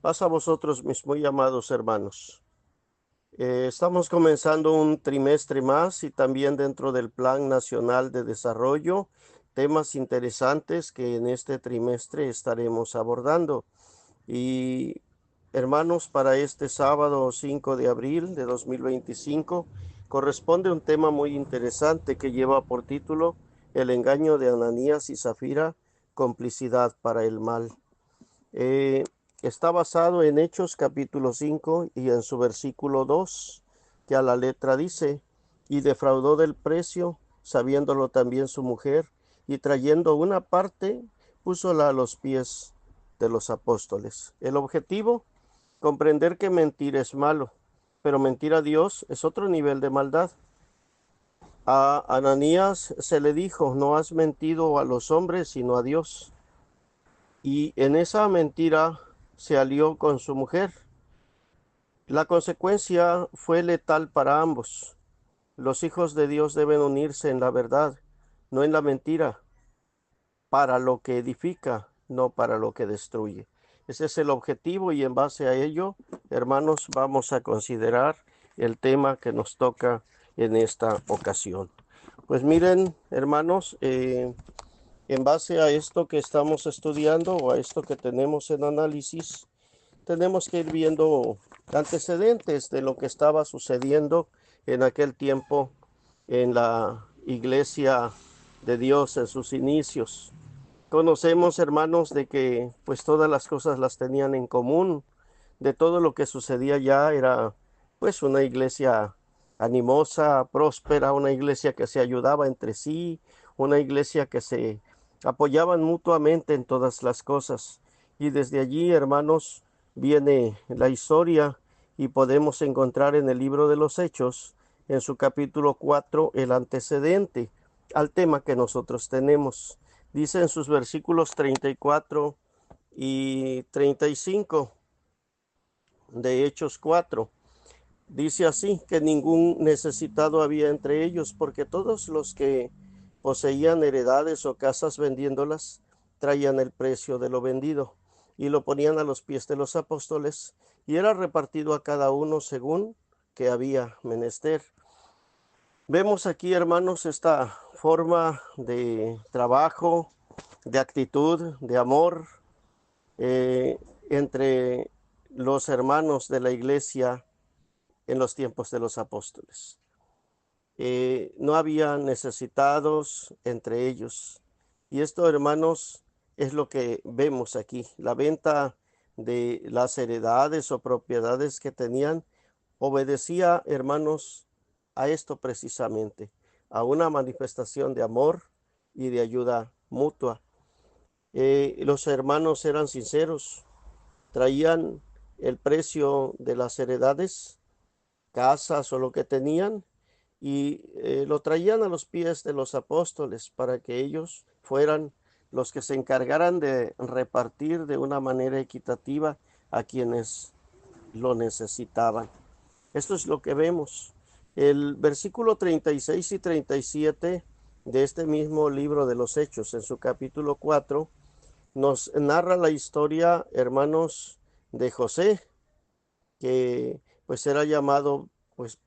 Paz a vosotros, mis muy amados hermanos. Estamos comenzando un trimestre más y también dentro del Plan Nacional de Desarrollo, temas interesantes que en este trimestre estaremos abordando. Y hermanos, para este sábado 5 de abril de 2025 corresponde un tema muy interesante que lleva por título El engaño de Ananías y Zafira, complicidad para el mal. Eh, Está basado en Hechos capítulo 5 y en su versículo 2, que a la letra dice, y defraudó del precio, sabiéndolo también su mujer, y trayendo una parte, púsola a los pies de los apóstoles. El objetivo, comprender que mentir es malo, pero mentir a Dios es otro nivel de maldad. A Ananías se le dijo, no has mentido a los hombres, sino a Dios. Y en esa mentira se alió con su mujer. La consecuencia fue letal para ambos. Los hijos de Dios deben unirse en la verdad, no en la mentira, para lo que edifica, no para lo que destruye. Ese es el objetivo y en base a ello, hermanos, vamos a considerar el tema que nos toca en esta ocasión. Pues miren, hermanos, en base a esto que estamos estudiando o a esto que tenemos en análisis, tenemos que ir viendo antecedentes de lo que estaba sucediendo en aquel tiempo en la iglesia de Dios en sus inicios. Conocemos, hermanos, de que pues todas las cosas las tenían en común, de todo lo que sucedía ya era pues una iglesia animosa, próspera, una iglesia que se ayudaba entre sí, una iglesia que se apoyaban mutuamente en todas las cosas. Y desde allí, hermanos, viene la historia y podemos encontrar en el libro de los Hechos, en su capítulo 4, el antecedente al tema que nosotros tenemos. Dice en sus versículos 34 y 35 de Hechos 4. Dice así, que ningún necesitado había entre ellos, porque todos los que poseían heredades o casas vendiéndolas, traían el precio de lo vendido y lo ponían a los pies de los apóstoles, y era repartido a cada uno según que había menester. Vemos aquí, hermanos, esta forma de trabajo, de actitud, de amor eh, entre los hermanos de la iglesia en los tiempos de los apóstoles. No había necesitados entre ellos. Y esto, hermanos, es lo que vemos aquí. La venta de las heredades o propiedades que tenían obedecía, hermanos, a esto precisamente, a una manifestación de amor y de ayuda mutua. Los hermanos eran sinceros, traían el precio de las heredades, casas o lo que tenían, y lo traían a los pies de los apóstoles para que ellos fueran los que se encargaran de repartir de una manera equitativa a quienes lo necesitaban. Esto es lo que vemos. El versículo 36 y 37 de este mismo libro de los Hechos, en su capítulo 4, nos narra la historia, hermanos, de José, que pues era llamado pues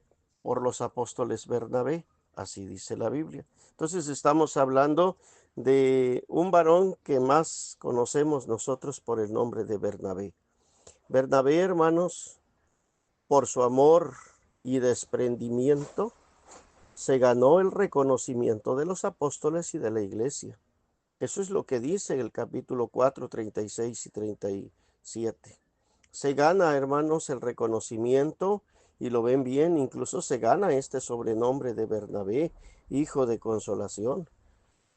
por los apóstoles Bernabé, así dice la Biblia. Entonces estamos hablando de un varón que más conocemos nosotros por el nombre de Bernabé. Bernabé, hermanos, por su amor y desprendimiento, se ganó el reconocimiento de los apóstoles y de la iglesia. Eso es lo que dice el capítulo 4, 36 y 37. Se gana, hermanos, el reconocimiento y lo ven bien, incluso se gana este sobrenombre de Bernabé, hijo de consolación.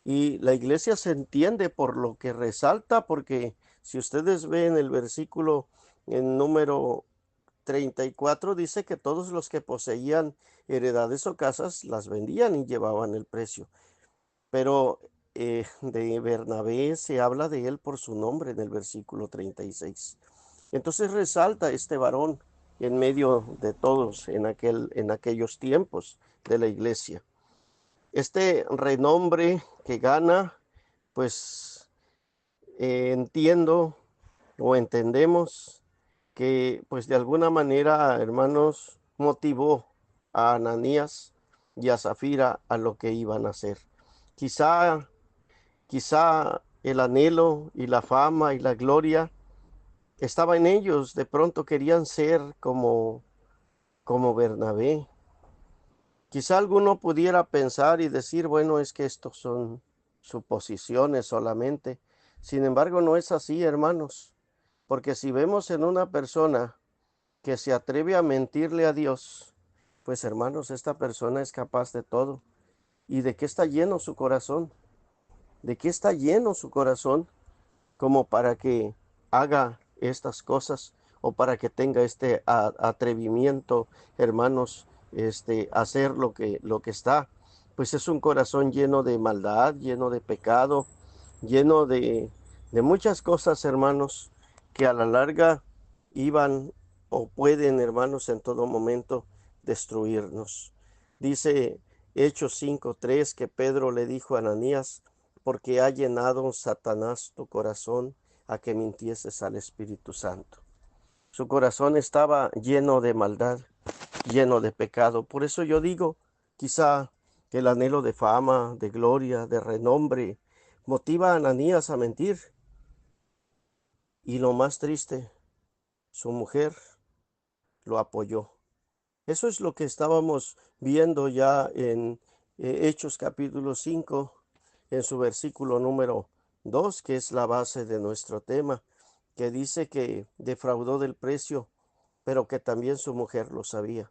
Y la iglesia se entiende por lo que resalta, porque si ustedes ven el versículo en número 34, dice que todos los que poseían heredades o casas las vendían y llevaban el precio. Pero de Bernabé se habla de él por su nombre en el versículo 36. Entonces resalta este varón en medio de todos en aquellos tiempos de la iglesia. Este renombre que gana, pues entiendo o entendemos que pues de alguna manera, hermanos, motivó a Ananías y a Zafira a lo que iban a hacer. Quizá, quizá el anhelo y la fama y la gloria estaba en ellos. De pronto querían ser como Bernabé. Quizá alguno pudiera pensar y decir, bueno, es que estos son suposiciones solamente. Sin embargo, no es así, hermanos, porque si vemos en una persona que se atreve a mentirle a Dios, pues hermanos, esta persona es capaz de todo. ¿Y de qué está lleno su corazón? ¿De qué está lleno su corazón como para que haga estas cosas o para que tenga este atrevimiento, hermanos, hacer lo que está? Pues es un corazón lleno de maldad, lleno de pecado, lleno de muchas cosas, hermanos, que a la larga iban o pueden, hermanos, en todo momento destruirnos. Dice Hechos 5:3 que Pedro le dijo a Ananías, porque ha llenado Satanás tu corazón a que mintieses al Espíritu Santo. Su corazón estaba lleno de maldad, lleno de pecado. Por eso yo digo, quizá el anhelo de fama, de gloria, de renombre, motiva a Ananías a mentir. Y lo más triste, su mujer lo apoyó. Eso es lo que estábamos viendo ya en Hechos capítulo 5, en su versículo número 2, que es la base de nuestro tema, que dice que defraudó del precio, pero que también su mujer lo sabía.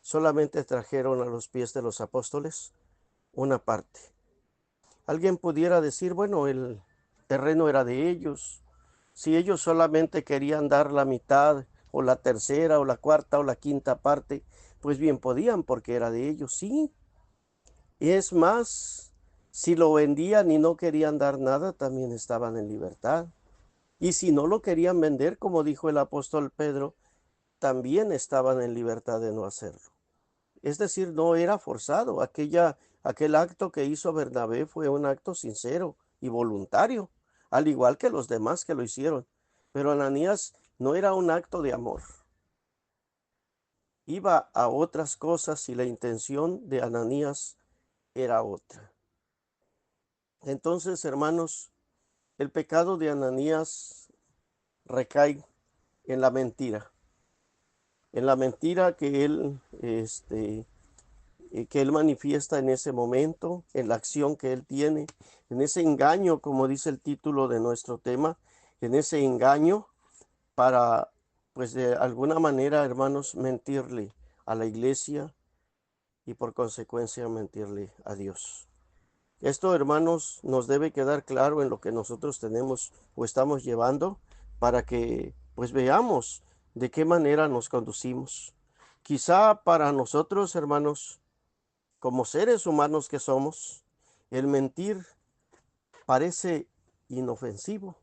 Solamente trajeron a los pies de los apóstoles una parte. Alguien pudiera decir, bueno, el terreno era de ellos. Si ellos solamente querían dar la mitad o la tercera o la cuarta o la quinta parte, pues bien podían porque era de ellos, sí. Y es más, si lo vendían y no querían dar nada, también estaban en libertad. Y si no lo querían vender, como dijo el apóstol Pedro, también estaban en libertad de no hacerlo. Es decir, no era forzado. Aquel acto que hizo Bernabé fue un acto sincero y voluntario, al igual que los demás que lo hicieron. Pero Ananías no era un acto de amor. Iba a otras cosas y la intención de Ananías era otra. Entonces, hermanos, el pecado de Ananías recae en la mentira que él manifiesta en ese momento, en la acción que él tiene, en ese engaño, como dice el título de nuestro tema, en ese engaño para, pues de alguna manera, hermanos, mentirle a la iglesia y por consecuencia mentirle a Dios. Esto, hermanos, nos debe quedar claro en lo que nosotros tenemos o estamos llevando para que pues veamos de qué manera nos conducimos. Quizá para nosotros, hermanos, como seres humanos que somos, el mentir parece inofensivo.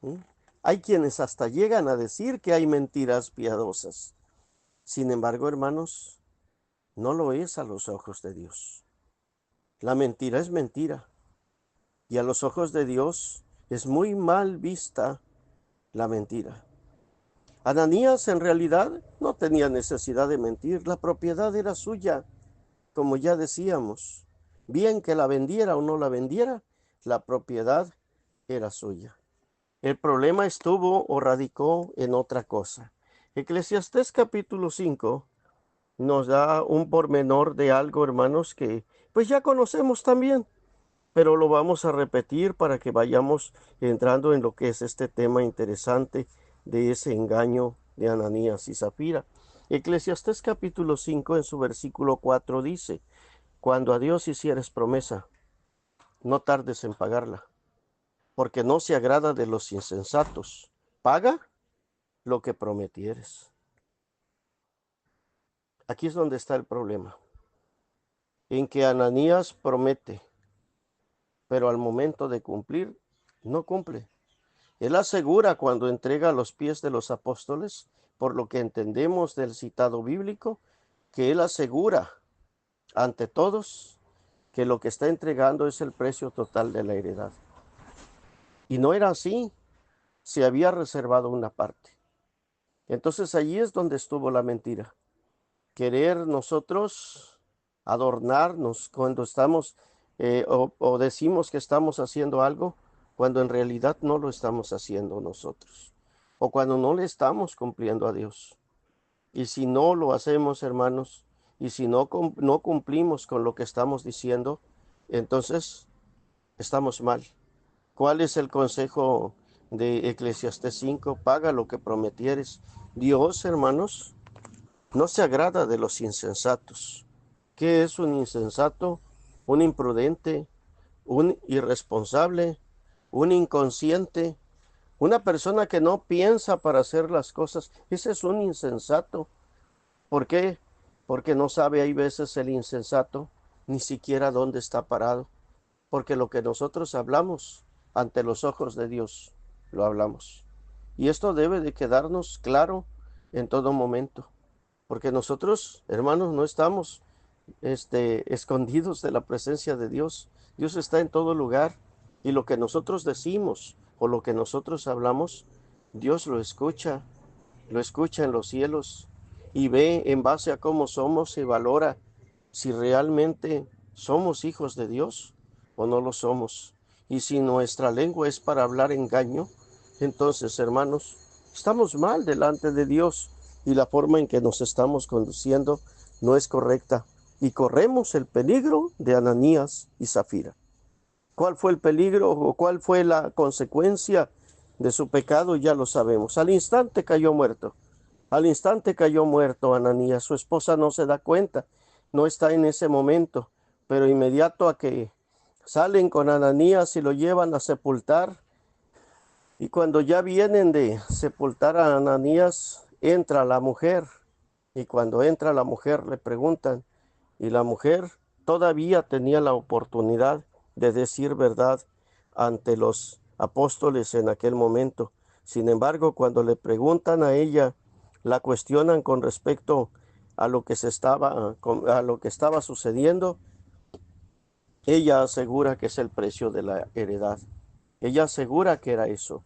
¿Sí? Hay quienes hasta llegan a decir que hay mentiras piadosas. Sin embargo, hermanos, no lo es a los ojos de Dios. La mentira es mentira. Y a los ojos de Dios es muy mal vista la mentira. Ananías en realidad no tenía necesidad de mentir. La propiedad era suya, como ya decíamos. Bien que la vendiera o no la vendiera, la propiedad era suya. El problema estuvo o radicó en otra cosa. Eclesiastés capítulo 5 nos da un pormenor de algo, hermanos, que pues ya conocemos también, pero lo vamos a repetir para que vayamos entrando en lo que es este tema interesante de ese engaño de Ananías y Zafira. Eclesiastés capítulo 5 en su versículo 4 dice, cuando a Dios hicieres promesa, no tardes en pagarla, porque no se agrada de los insensatos. Paga lo que prometieres. Aquí es donde está el problema, en que Ananías promete, pero al momento de cumplir, no cumple. Él asegura cuando entrega a los pies de los apóstoles, por lo que entendemos del citado bíblico, que él asegura ante todos que lo que está entregando es el precio total de la heredad. Y no era así, se había reservado una parte. Entonces allí es donde estuvo la mentira. Querer nosotros adornarnos cuando estamos o decimos que estamos haciendo algo cuando en realidad no lo estamos haciendo nosotros o cuando no le estamos cumpliendo a Dios. Y si no lo hacemos, hermanos, y si no cumplimos con lo que estamos diciendo, entonces estamos mal. ¿Cuál es el consejo de Eclesiastés 5? Paga lo que prometieres. Dios, hermanos, no se agrada de los insensatos. ¿Qué es un insensato? Un imprudente, un irresponsable, un inconsciente, una persona que no piensa para hacer las cosas. Ese es un insensato. ¿Por qué? Porque no sabe, hay veces el insensato ni siquiera dónde está parado. Porque lo que nosotros hablamos ante los ojos de Dios, lo hablamos. Y esto debe de quedarnos claro en todo momento. Porque nosotros, hermanos, no estamos escondidos de la presencia de Dios. Dios está en todo lugar. Y lo que nosotros decimos o lo que nosotros hablamos, Dios lo escucha en los cielos y ve en base a cómo somos y valora si realmente somos hijos de Dios o no lo somos. Y si nuestra lengua es para hablar engaño, entonces, hermanos, estamos mal delante de Dios y la forma en que nos estamos conduciendo no es correcta y corremos el peligro de Ananías y Zafira. ¿Cuál fue el peligro o cuál fue la consecuencia de su pecado? Ya lo sabemos. Al instante cayó muerto. Al instante cayó muerto Ananías. Su esposa no se da cuenta, no está en ese momento, pero inmediato a que salen con Ananías y lo llevan a sepultar, y cuando ya vienen de sepultar a Ananías, entra la mujer, y cuando entra la mujer le preguntan, y la mujer todavía tenía la oportunidad de decir verdad ante los apóstoles en aquel momento. Sin embargo, cuando le preguntan a ella, la cuestionan con respecto a lo que a lo que estaba sucediendo, ella asegura que es el precio de la heredad. Ella asegura que era eso.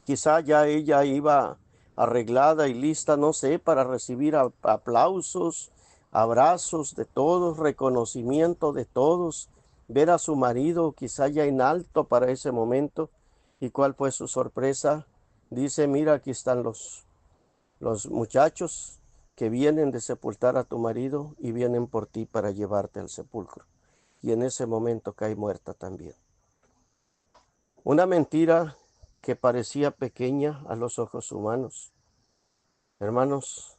Quizá ya ella iba arreglada y lista, no sé, para recibir aplausos, abrazos de todos, reconocimiento de todos, ver a su marido quizá ya en alto para ese momento. ¿Y cuál fue su sorpresa? Dice, mira, aquí están los muchachos que vienen de sepultar a tu marido y vienen por ti para llevarte al sepulcro. Y en ese momento cae muerta también. Una mentira que parecía pequeña a los ojos humanos, hermanos,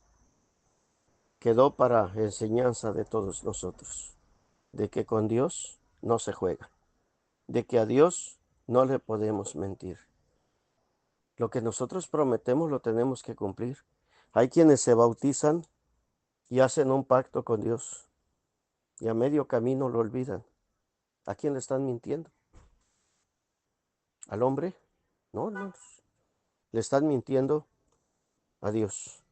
quedó para enseñanza de todos nosotros, de que con Dios no se juega, de que a Dios no le podemos mentir. Lo que nosotros prometemos lo tenemos que cumplir. Hay quienes se bautizan y hacen un pacto con Dios y a medio camino lo olvidan. ¿A quién le están mintiendo? ¿Al hombre? No, no, le están mintiendo a Dios.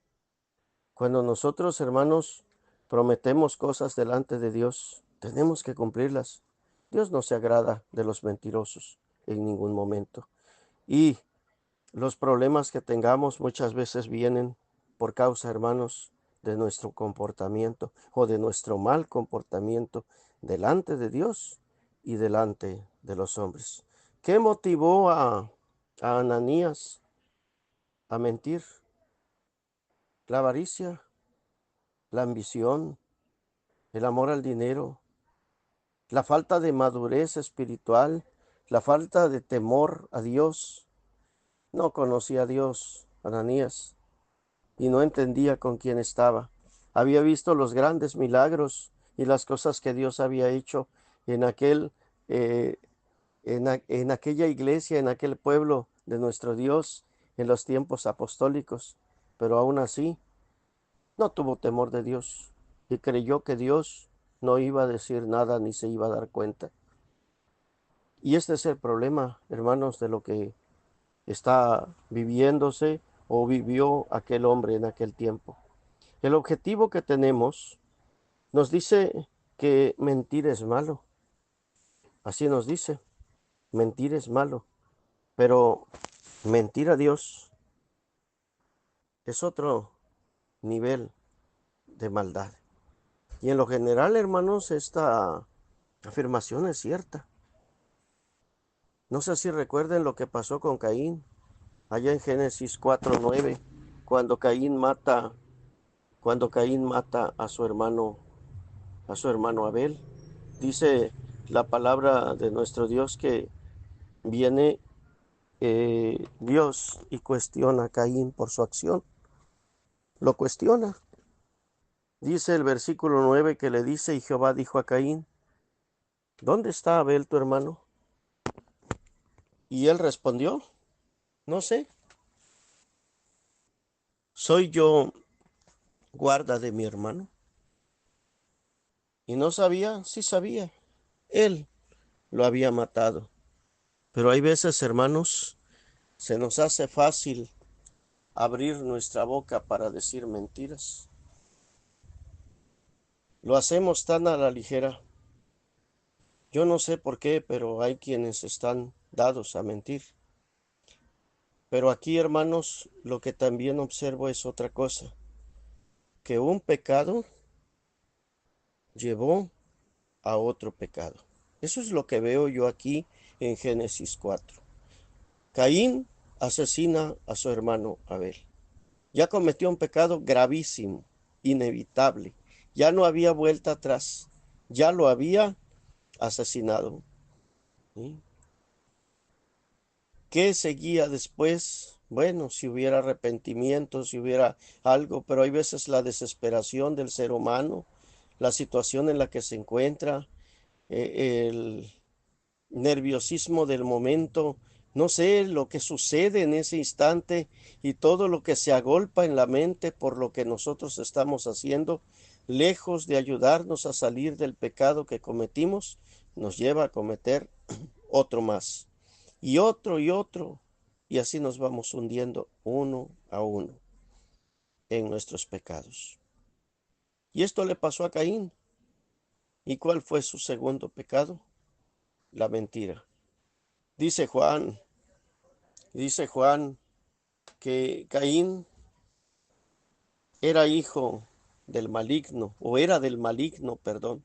Cuando nosotros, hermanos, prometemos cosas delante de Dios, tenemos que cumplirlas. Dios no se agrada de los mentirosos en ningún momento. Y los problemas que tengamos muchas veces vienen por causa, hermanos, de nuestro comportamiento o de nuestro mal comportamiento delante de Dios y delante de los hombres. ¿Qué motivó a Ananías a mentir? La avaricia, la ambición, el amor al dinero, la falta de madurez espiritual, la falta de temor a Dios. No conocía a Dios, Ananías, y no entendía con quién estaba. Había visto los grandes milagros y las cosas que Dios había hecho en eh, en aquella iglesia, en aquel pueblo de nuestro Dios, en los tiempos apostólicos, pero aún así no tuvo temor de Dios y creyó que Dios no iba a decir nada ni se iba a dar cuenta. Y este es el problema, hermanos, de lo que está viviéndose o vivió aquel hombre en aquel tiempo. El objetivo que tenemos nos dice que mentir es malo. Así nos dice, mentir es malo. Pero mentir a Dios es otro nivel de maldad. Y en lo general, hermanos, esta afirmación es cierta. No sé si recuerden lo que pasó con Caín, allá en Génesis 4:9, cuando cuando Caín mata a su hermano Abel. Dice la palabra de nuestro Dios que viene Dios y cuestiona a Caín por su acción. Lo cuestiona. Dice el versículo 9 que le dice, y Jehová dijo a Caín, ¿dónde está Abel tu hermano? Y él respondió, no sé, soy yo guarda de mi hermano. Y no sabía, sí sabía, él lo había matado. Pero hay veces, hermanos, se nos hace fácil abrir nuestra boca para decir mentiras. Lo hacemos tan a la ligera. Yo no sé por qué, pero hay quienes están dados a mentir. Pero aquí, hermanos, lo que también observo es otra cosa, que un pecado llevó a otro pecado. Eso es lo que veo yo aquí en Génesis 4. Caín asesina a su hermano Abel. Ya cometió un pecado gravísimo, inevitable. Ya no había vuelta atrás. Ya lo había asesinado. ¿Sí? ¿Qué seguía después? Bueno, si hubiera arrepentimiento, si hubiera algo, pero hay veces la desesperación del ser humano, la situación en la que se encuentra, el nerviosismo del momento, no sé lo que sucede en ese instante y todo lo que se agolpa en la mente por lo que nosotros estamos haciendo, lejos de ayudarnos a salir del pecado que cometimos, nos lleva a cometer otro más y otro, y así nos vamos hundiendo uno a uno en nuestros pecados. Y esto le pasó a Caín. ¿Y cuál fue su segundo pecado? La mentira. Dice Juan, dice Juan que Caín era hijo del maligno, o era del maligno, perdón,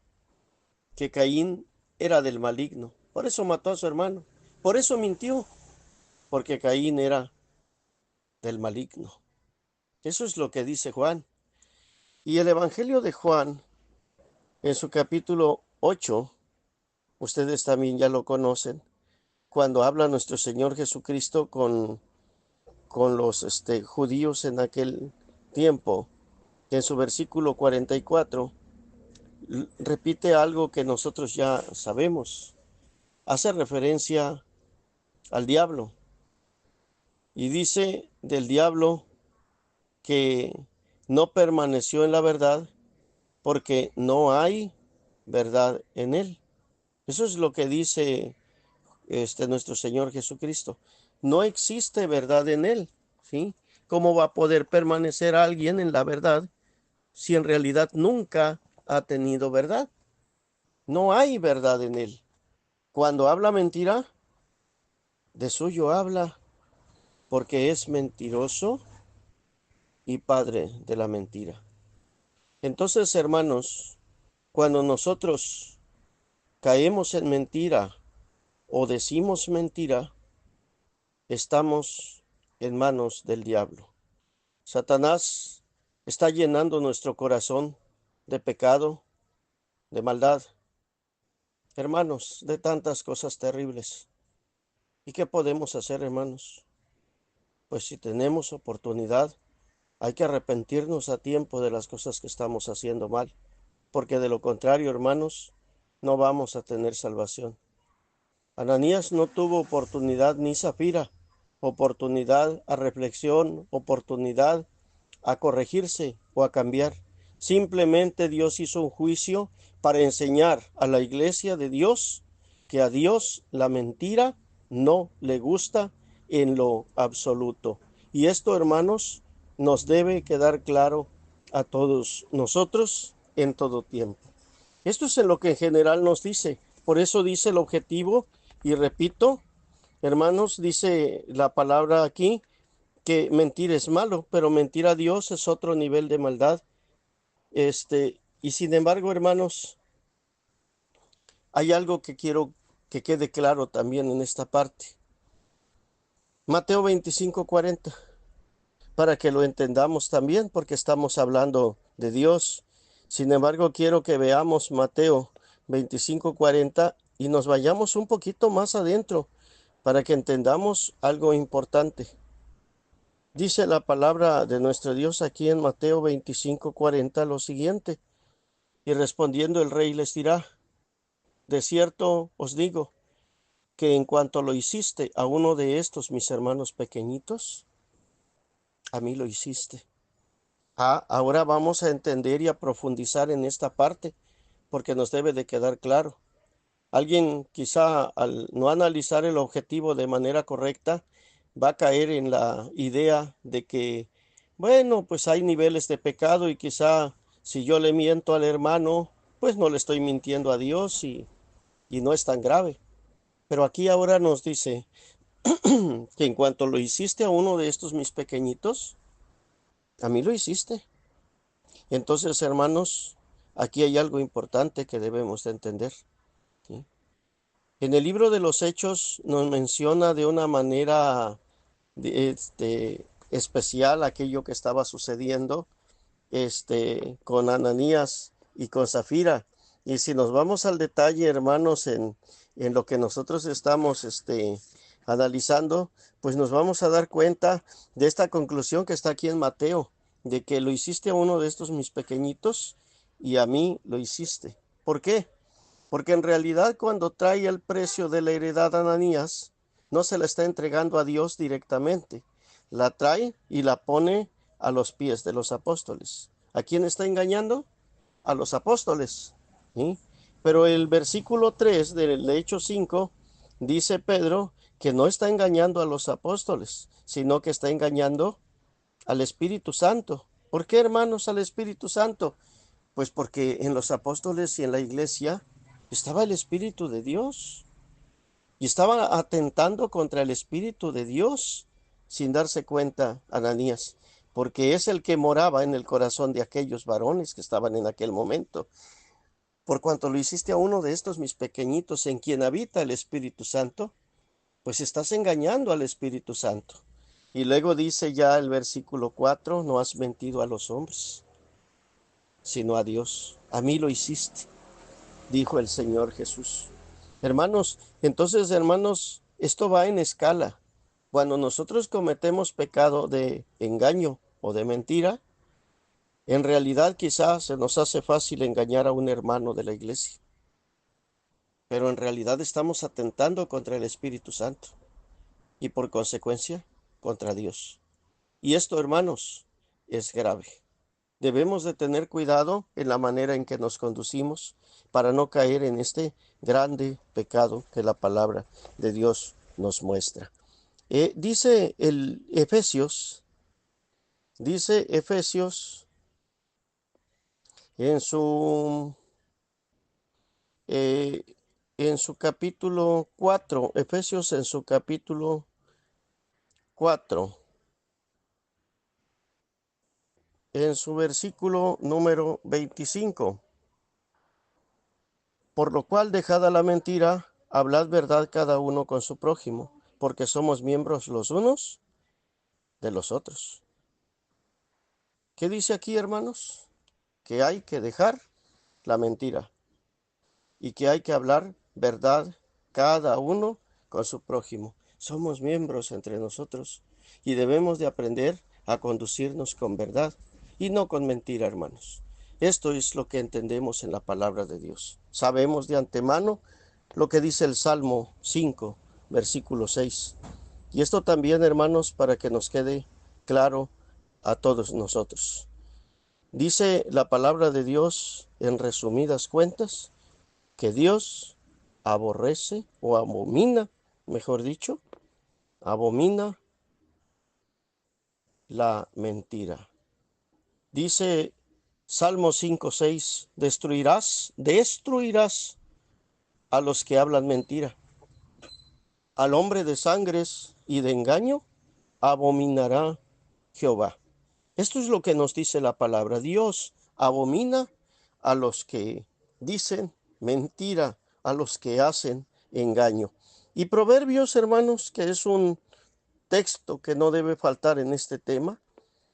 que Caín era del maligno. Por eso mató a su hermano. Por eso mintió, porque Caín era del maligno. Eso es lo que dice Juan. Y el Evangelio de Juan, en su capítulo 8, ustedes también ya lo conocen, cuando habla nuestro Señor Jesucristo con los judíos en aquel tiempo, que en su versículo 44 repite algo que nosotros ya sabemos. Hace referencia al diablo y dice del diablo que no permaneció en la verdad porque no hay verdad en él. Eso es lo que dice nuestro Señor Jesucristo. No existe verdad en él, ¿sí? ¿Cómo va a poder permanecer alguien en la verdad si en realidad nunca ha tenido verdad? No hay verdad en él. Cuando habla mentira, de suyo habla, porque es mentiroso y padre de la mentira. Entonces, hermanos, cuando nosotros caemos en mentira o decimos mentira, estamos en manos del diablo. Satanás está llenando nuestro corazón de pecado, de maldad, hermanos, de tantas cosas terribles. ¿Y qué podemos hacer, hermanos? Pues si tenemos oportunidad, hay que arrepentirnos a tiempo de las cosas que estamos haciendo mal, porque de lo contrario, hermanos, no vamos a tener salvación. Ananías no tuvo oportunidad ni Zafira, oportunidad a reflexión, oportunidad a corregirse o a cambiar. Simplemente Dios hizo un juicio para enseñar a la iglesia de Dios que a Dios la mentira no le gusta en lo absoluto. Y esto, hermanos, nos debe quedar claro a todos nosotros en todo tiempo. Esto es en lo que en general nos dice. Por eso dice el objetivo, y repito, hermanos, dice la palabra aquí, que mentir es malo, pero mentir a Dios es otro nivel de maldad. Y sin embargo, hermanos, hay algo que quiero que quede claro también en esta parte. Mateo 25:40, para que lo entendamos también, porque estamos hablando de Dios. Sin embargo, quiero que veamos Mateo 25:40 y nos vayamos un poquito más adentro para que entendamos algo importante. Dice la palabra de nuestro Dios aquí en Mateo 25:40 lo siguiente: y respondiendo el rey les dirá, de cierto os digo, que en cuanto lo hiciste a uno de estos mis hermanos pequeñitos, a mí lo hiciste. Ahora vamos a entender y a profundizar en esta parte, porque nos debe de quedar claro. Alguien quizá al no analizar el objetivo de manera correcta, va a caer en la idea de que, bueno, pues hay niveles de pecado y quizá si yo le miento al hermano, pues no le estoy mintiendo a Dios y no es tan grave. Pero aquí ahora nos dice que en cuanto lo hiciste a uno de estos mis pequeñitos, a mí lo hiciste. Entonces, hermanos, aquí hay algo importante que debemos de entender, ¿sí? En el libro de los Hechos nos menciona de una manera especial aquello que estaba sucediendo con Ananías y con Zafira. Y si nos vamos al detalle, hermanos, en lo que nosotros estamos analizando, pues nos vamos a dar cuenta de esta conclusión que está aquí en Mateo, de que lo hiciste a uno de estos mis pequeñitos y a mí lo hiciste. ¿Por qué? Porque en realidad cuando trae el precio de la heredad a Ananías, no se la está entregando a Dios directamente, la trae y la pone a los pies de los apóstoles. ¿A quién está engañando? A los apóstoles, ¿sí? Pero el versículo 3 del Hechos 5 dice Pedro que no está engañando a los apóstoles, sino que está engañando al Espíritu Santo. ¿Por qué, hermanos, al Espíritu Santo? Pues porque en los apóstoles y en la iglesia estaba el Espíritu de Dios y estaba atentando contra el Espíritu de Dios sin darse cuenta Ananías, porque es el que moraba en el corazón de aquellos varones que estaban en aquel momento. Por cuanto lo hiciste a uno de estos mis pequeñitos en quien habita el Espíritu Santo, pues estás engañando al Espíritu Santo. Y luego dice ya el versículo 4, no has mentido a los hombres, sino a Dios. A mí lo hiciste, dijo el Señor Jesús. Hermanos, entonces, hermanos, esto va en escala. Cuando nosotros cometemos pecado de engaño o de mentira, en realidad quizás se nos hace fácil engañar a un hermano de la iglesia, pero en realidad estamos atentando contra el Espíritu Santo y por consecuencia contra Dios. Y esto, hermanos, es grave. Debemos de tener cuidado en la manera en que nos conducimos para no caer en este grande pecado que la palabra de Dios nos muestra. Dice Efesios en su, eh, en su capítulo 4, Efesios en su capítulo 4, en su versículo número 25. Por lo cual, dejada la mentira, hablad verdad cada uno con su prójimo, porque somos miembros los unos de los otros. ¿Qué dice aquí, hermanos? Que hay que dejar la mentira y que hay que hablar verdad cada uno con su prójimo. Somos miembros entre nosotros y debemos de aprender a conducirnos con verdad y no con mentira, hermanos. Esto es lo que entendemos en la palabra de Dios. Sabemos de antemano lo que dice el Salmo 5, versículo 6. Y esto también, hermanos, para que nos quede claro a todos nosotros. Dice la palabra de Dios en resumidas cuentas que Dios aborrece o abomina, mejor dicho, abomina la mentira. Dice Salmo 5:6, destruirás a los que hablan mentira, al hombre de sangres y de engaño abominará Jehová. Esto es lo que nos dice la palabra. Dios abomina a los que dicen mentira, a los que hacen engaño. Y Proverbios, hermanos, que es un texto que no debe faltar en este tema.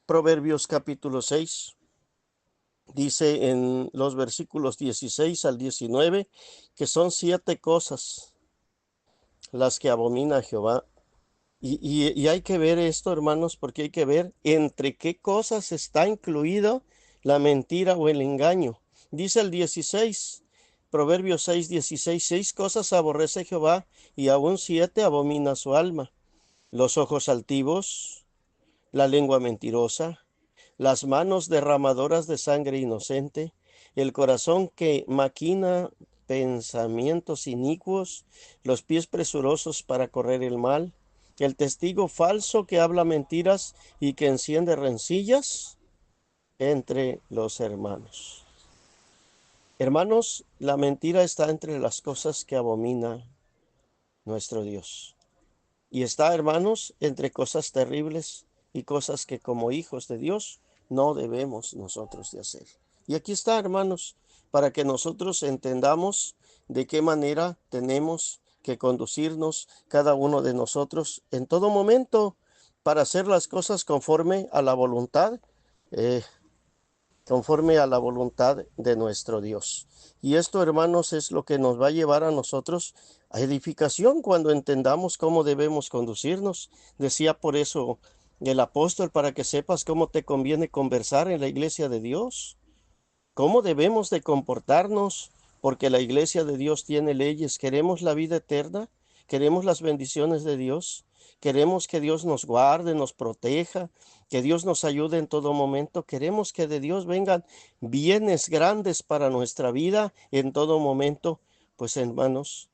Proverbios capítulo 6 dice en los versículos 16 al 19 que son 7 cosas las que abomina Jehová. Y hay que ver esto, hermanos, porque hay que ver entre qué cosas está incluido la mentira o el engaño. Dice el 16, Proverbios 6, 16, 6 cosas aborrece Jehová y aún 7 abomina su alma: los ojos altivos, la lengua mentirosa, las manos derramadoras de sangre inocente, el corazón que maquina pensamientos inicuos, los pies presurosos para correr el mal, el testigo falso que habla mentiras y que enciende rencillas entre los hermanos. Hermanos, la mentira está entre las cosas que abomina nuestro Dios. Y está, hermanos, entre cosas terribles y cosas que como hijos de Dios no debemos nosotros de hacer. Y aquí está, hermanos, para que nosotros entendamos de qué manera tenemos que conducirnos cada uno de nosotros en todo momento para hacer las cosas conforme a la voluntad de nuestro Dios. Y esto, hermanos, es lo que nos va a llevar a nosotros a edificación cuando entendamos cómo debemos conducirnos. Decía por eso el apóstol, para que sepas cómo te conviene conversar en la iglesia de Dios, cómo debemos de comportarnos, porque la iglesia de Dios tiene leyes. ¿Queremos la vida eterna? ¿Queremos las bendiciones de Dios? ¿Queremos que Dios nos guarde, nos proteja, que Dios nos ayude en todo momento? ¿Queremos que de Dios vengan bienes grandes para nuestra vida en todo momento? Pues, hermanos,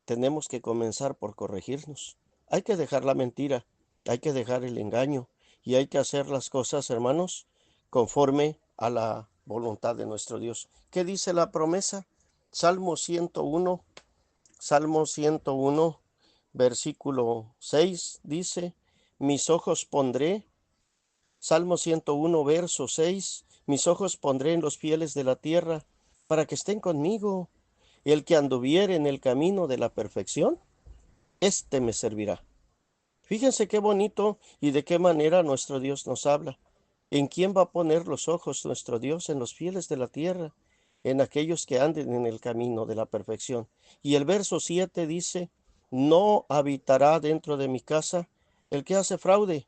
tenemos que comenzar por corregirnos. Hay que dejar la mentira, hay que dejar el engaño y hay que hacer las cosas, hermanos, conforme a la voluntad de nuestro Dios. ¿Qué dice la promesa? Salmo 101, Salmo 101, versículo 6 dice: mis ojos pondré, Salmo 101, verso 6, mis ojos pondré en los fieles de la tierra para que estén conmigo. El que anduviere en el camino de la perfección, éste me servirá. Fíjense qué bonito y de qué manera nuestro Dios nos habla. ¿En quién va a poner los ojos nuestro Dios? En los fieles de la tierra, en aquellos que anden en el camino de la perfección. Y el verso 7 dice: no habitará dentro de mi casa el que hace fraude,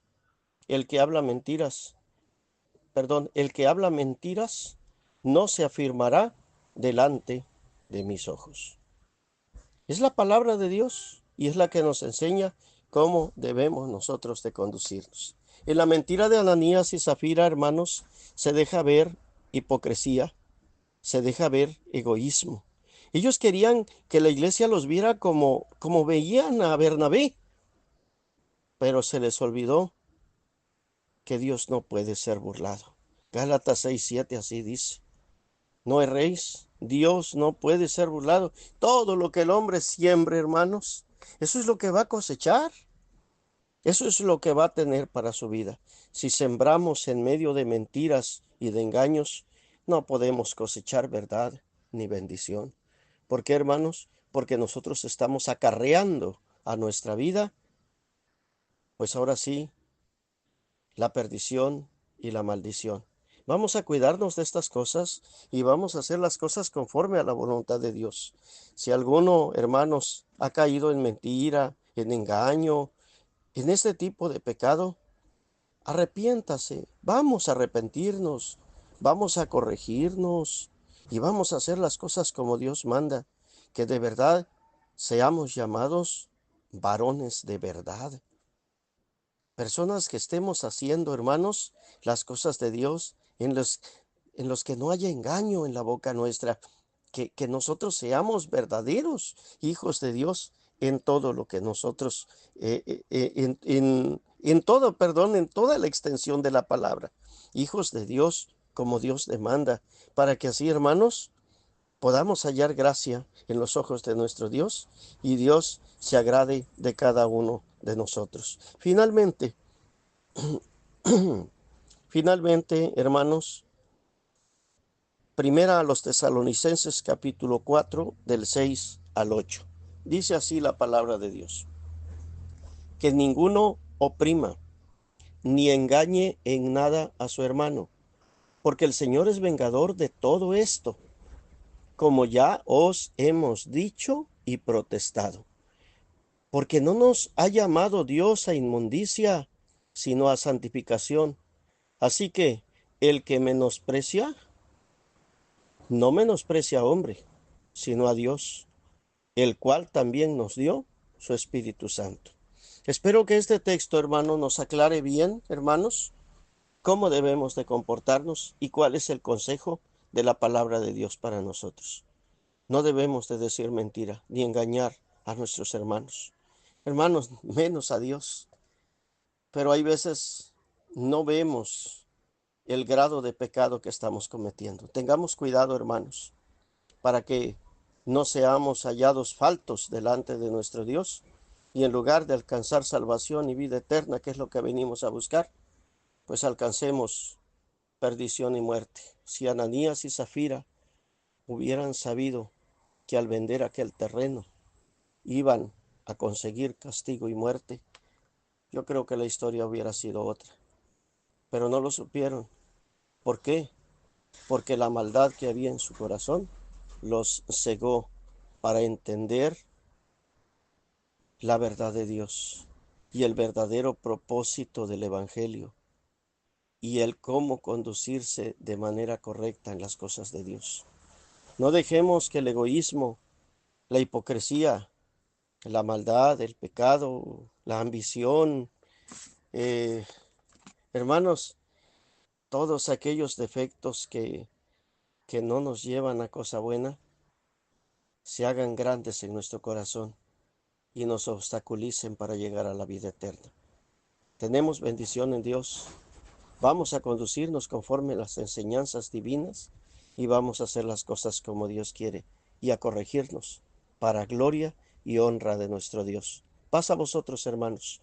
el que habla mentiras. El que habla mentiras no se afirmará delante de mis ojos. Es la palabra de Dios y es la que nos enseña cómo debemos nosotros de conducirnos. En la mentira de Ananías y Zafira, hermanos, se deja ver hipocresía, se deja ver egoísmo. Ellos querían que la iglesia los viera como veían a Bernabé, pero se les olvidó que Dios no puede ser burlado. Gálatas 6:7 así dice: no erréis, Dios no puede ser burlado. Todo lo que el hombre siembre, hermanos, eso es lo que va a cosechar. Eso es lo que va a tener para su vida. Si sembramos en medio de mentiras y de engaños, no podemos cosechar verdad ni bendición. ¿Por qué, hermanos? Porque nosotros estamos acarreando a nuestra vida, pues ahora sí, la perdición y la maldición. Vamos a cuidarnos de estas cosas y vamos a hacer las cosas conforme a la voluntad de Dios. Si alguno, hermanos, ha caído en mentira, en engaño, en este tipo de pecado, arrepiéntase. Vamos a arrepentirnos, vamos a corregirnos y vamos a hacer las cosas como Dios manda. Que de verdad seamos llamados varones de verdad. Personas que estemos haciendo, hermanos, las cosas de Dios en los que no haya engaño en la boca nuestra, que nosotros seamos verdaderos hijos de Dios en todo lo que nosotros, en todo, perdón, en toda la extensión de la palabra. Hijos de Dios como Dios demanda, para que así, hermanos, podamos hallar gracia en los ojos de nuestro Dios y Dios se agrade de cada uno de nosotros. Finalmente, Finalmente, hermanos, primera a los Tesalonicenses capítulo 4 del 6 al 8. Dice así la palabra de Dios: que ninguno oprima ni engañe en nada a su hermano, porque el Señor es vengador de todo esto, como ya os hemos dicho y protestado. Porque no nos ha llamado Dios a inmundicia, sino a santificación. Así que el que menosprecia, no menosprecia a hombre, sino a Dios, el cual también nos dio su Espíritu Santo. Espero que este texto, hermano, nos aclare bien, hermanos, cómo debemos de comportarnos y cuál es el consejo de la palabra de Dios para nosotros. No debemos de decir mentira ni engañar a nuestros hermanos. Hermanos, menos a Dios. Pero hay veces no vemos el grado de pecado que estamos cometiendo. Tengamos cuidado, hermanos, para que no seamos hallados faltos delante de nuestro Dios y en lugar de alcanzar salvación y vida eterna, que es lo que venimos a buscar, pues alcancemos perdición y muerte. Si Ananías y Zafira hubieran sabido que al vender aquel terreno iban a conseguir castigo y muerte, yo creo que la historia hubiera sido otra. Pero no lo supieron. ¿Por qué? Porque la maldad que había en su corazón los cegó para entender la verdad de Dios y el verdadero propósito del Evangelio y el cómo conducirse de manera correcta en las cosas de Dios. No dejemos que el egoísmo, la hipocresía, la maldad, el pecado, la ambición, eh, hermanos, todos aquellos defectos que no nos llevan a cosa buena, se hagan grandes en nuestro corazón y nos obstaculicen para llegar a la vida eterna. Tenemos bendición en Dios. Vamos a conducirnos conforme a las enseñanzas divinas y vamos a hacer las cosas como Dios quiere y a corregirnos para gloria y honra de nuestro Dios. Paz a vosotros, hermanos.